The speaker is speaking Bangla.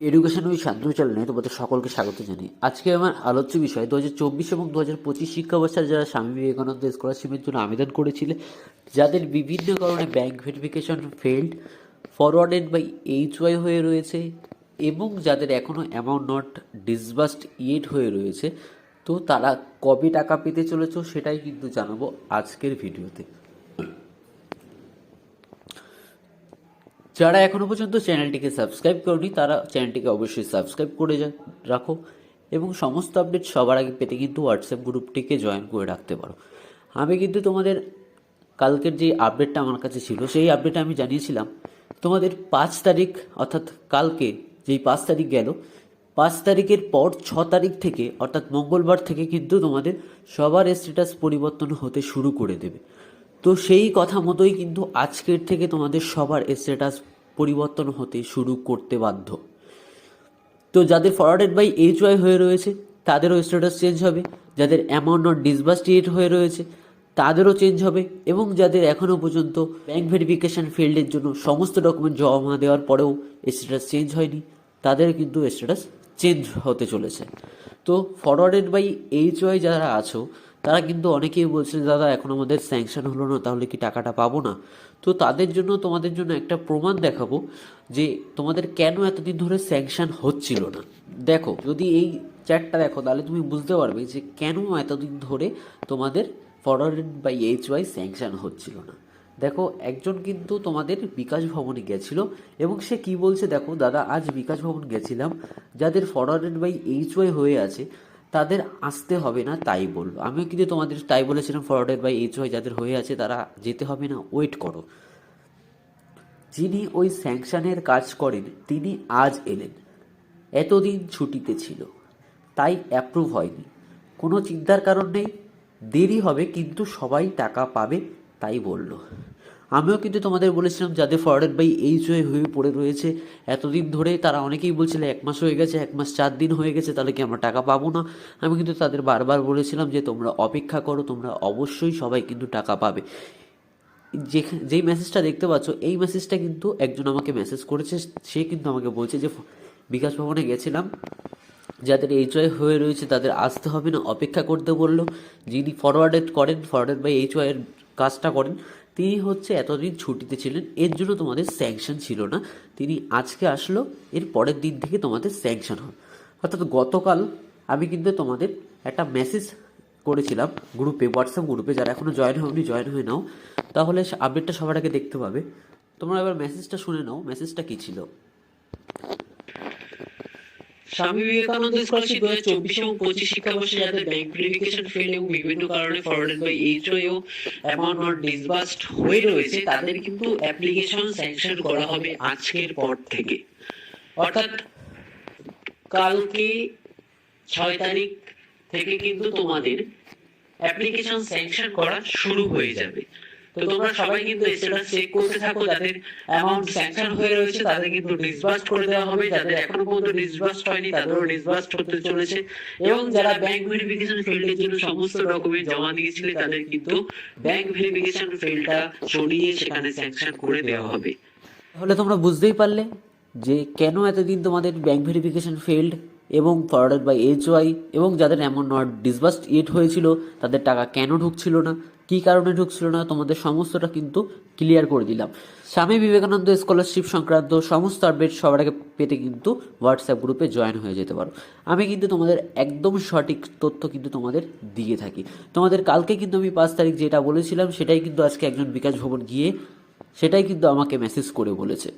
এডুকেশন উইথ শান্তনু চ্যানেলে তোমাদের সকলকে স্বাগত জানাই। আজকে আমার আলোচ্য বিষয় 2024 এবং 2025 শিক্ষাবর্ষের যারা স্বামী বিবেকানন্দ স্কলারশিপের জন্য আবেদন করেছিলে, যাদের বিভিন্ন কারণে bank verification failed, forwarded by এইচওয়াই হয়ে রয়েছে এবং যাদের এখনও অ্যামাউন্ট নট ডিসবার্সড ইয়েট হয়ে রয়েছে, তো তারা কবে টাকা পেতে চলেছো সেটাই কিন্তু জানাবো আজকের ভিডিওতে। যারা এখনও পর্যন্ত চ্যানেলটিকে সাবস্ক্রাইব করনি তারা চ্যানেলটিকে অবশ্যই সাবস্ক্রাইব করে রাখো এবং সমস্ত আপডেট সবার আগে পেতে কিন্তু হোয়াটসঅ্যাপ গ্রুপটিকে জয়েন করে রাখতে পারো। আমি কিন্তু তোমাদের কালকের যে আপডেটটা আমার কাছে ছিল সেই আপডেটে আমি জানিয়েছিলাম তোমাদের 5 তারিখ অর্থাৎ কালকে যেই 5 তারিখ গেল, 5 তারিখের পর 6 তারিখ থেকে অর্থাৎ মঙ্গলবার থেকে কিন্তু তোমাদের সবার স্ট্যাটাস পরিবর্তন হতে শুরু করে দেবে। তো সেই কথা মতোই কিন্তু আজকের থেকে তোমাদের সবার স্ট্যাটাস পরিবর্তন হতে শুরু করতে বাধ্য। তো যাদের ফরওয়ার্ডেড বাই এইচওয়াই হয়ে রয়েছে তাদেরও স্ট্যাটাস চেঞ্জ হবে, যাদের অ্যামাউন্ট নট ডিসবার্সড হয়ে রয়েছে তাদেরও চেঞ্জ হবে এবং যাদের এখনও পর্যন্ত ব্যাংক ভেরিফিকেশান ফিল্ডের জন্য সমস্ত ডকুমেন্ট জমা দেওয়ার পরেও স্ট্যাটাস চেঞ্জ হয়নি তাদের কিন্তু স্ট্যাটাস চেঞ্জ হতে চলেছে। তো ফরওয়ার্ডেড বাই এইচওয়াই যারা আছো তারা কিন্তু অনেকেই বলছে দাদা এখন আমাদের স্যাংশন হলো না, তাহলে কি টাকাটা পাবো না? তো তাদের জন্য তোমাদের জন্য একটা প্রমাণ দেখাবো যে তোমাদের কেন এতদিন ধরে স্যাংশন হচ্ছিল না। দেখো, যদি এই চ্যাটটা দেখো তাহলে তুমি বুঝতে পারবে যে কেন এতদিন ধরে তোমাদের ফরওয়ার্ডেড বাই এইচওয়াই স্যাংশন হচ্ছিল না। দেখো, একজন কিন্তু তোমাদের বিকাশ ভবনে গেছিল এবং সে কি বলছে দেখো, দাদা আজ বিকাশ ভবন গেছিলাম, যাদের ফরওয়ার্ডেড বাই এইচওয়াই হয়ে আছে তাদের আসতে হবে না তাই বললো। আমিও কিন্তু তোমাদের তাই বলেছিলাম, ফরওয়ার্ডেড বাই এইচওয়াই যাদের হয়ে আছে তারা যেতে হবে না, ওয়েট করো। যিনি ওই স্যাংশনের কাজ করেন তিনি আজ এলেন, এতদিন ছুটিতে ছিল তাই অ্যাপ্রুভ হয়নি। কোনো চিন্তার কারণ নেই, দেরি হবে কিন্তু সবাই টাকা পাবে তাই বলল। আমিও কিন্তু তোমাদের বলেছিলাম যাদের ফরওয়ার্ডেড বাই এইচওয়াই হয়ে পড়ে রয়েছে এতদিন ধরে, তারা অনেকেই বলছিল 1 মাস হয়ে গেছে, 1 মাস 4 দিন হয়ে গেছে, তাহলে কি আমরা টাকা পাবো না? আমি কিন্তু তাদের বারবার বলেছিলাম যে তোমরা অপেক্ষা করো, তোমরা অবশ্যই সবাই কিন্তু টাকা পাবে। যেই মেসেজটা দেখতে পাচ্ছ এই মেসেজটা কিন্তু একজন আমাকে মেসেজ করেছে, সে কিন্তু আমাকে বলছে যে বিকাশ ভবনে গেছিলাম, যাদের এইচওয়াই হয়ে রয়েছে তাদের আসতে হবে না, অপেক্ষা করতে বললো। যিনি ফরওয়ার্ডেড বাই এইচওয়াই এর কাজটা করেন তিনি হচ্ছে এতদিন ছুটিতে ছিলেন, এর জন্য তোমাদের স্যাংশন ছিল না। তিনি আজকে আসলো, এর পরের দিন থেকে তোমাদের স্যাংশন হয়। অর্থাৎ গতকাল আমি কিন্তু তোমাদের একটা মেসেজ করেছিলাম গ্রুপে, হোয়াটসঅ্যাপ গ্রুপে, যারা এখনও জয়েন হয়নি জয়েন হয়ে নাও, তাহলে আপডেটটা সবার আগে দেখতে পাবে। তোমরা এবার মেসেজটা শুনে নাও, মেসেজটা কী ছিল। স্বামী বিবেকানন্দ স্কলারশিপ 2024 এবং 25 শিক্ষাবর্ষে যাদের ব্যাংক ভেরিফিকেশন ফেল এবং বিভিন্ন কারণে ফরওয়ার্ডেড বাই এইচওয়াই ও অ্যামাউন্ট নট ডিসবার্সড হয়ে রয়েছে তাদের কিন্তু অ্যাপ্লিকেশন স্যাংশন করা হবে আজকের পর থেকে, অর্থাৎ কালকে 6 তারিখ থেকে কিন্তু তোমাদের অ্যাপ্লিকেশন স্যাংশন করা শুরু হয়ে যাবে। তো তোমরা সবাই কিন্তু স্ট্যাটাস চেক করতে থাকো, যাদের অ্যামাউন্ট স্যাংশন হয়ে রয়েছে তাদের কিন্তু ডিসবার্সড করে দেওয়া হবে, যাদের এখনো পর্যন্ত ডিসবার্সড হয়নি তাদেরও ডিসবার্সড হতে চলেছে এবং যারা ব্যাংক ভেরিফিকেশন ফিল্ডের জন্য সমস্ত ডকুমেন্ট জমা দিয়েছিলে তাদের কিন্তু ব্যাংক ভেরিফিকেশন ফিল্ডটা সরিয়ে সেখানে স্যাংশন করে দেওয়া হবে। তাহলে তোমরা বুঝতেই পারলে যে কেন এতদিন তোমাদের ব্যাংক ভেরিফিকেশন ফেল্ড এবং ফরওয়ার্ডেড বাই এইচওয়াই এবং যাদের অ্যামাউন্ট নট ডিসবার্সড ইয়েট হয়েছিল তাদের টাকা কেন ঢুকছিল না, কী কারণে ঢুকছিল না, তোমাদের সমস্তটা কিন্তু ক্লিয়ার করে দিলাম। স্বামী বিবেকানন্দ স্কলারশিপ সংক্রান্ত সমস্ত আপডেট সবার আগে পেতে কিন্তু হোয়াটসঅ্যাপ গ্রুপে জয়েন হয়ে যেতে পারো। আমি কিন্তু তোমাদের একদম সঠিক তথ্য কিন্তু তোমাদের দিয়ে থাকি। তোমাদের কালকে কিন্তু আমি 5 তারিখ যেটা বলেছিলাম সেটাই কিন্তু আজকে একজন বিকাশ ভবন গিয়ে সেটাই কিন্তু আমাকে মেসেজ করে বলেছে।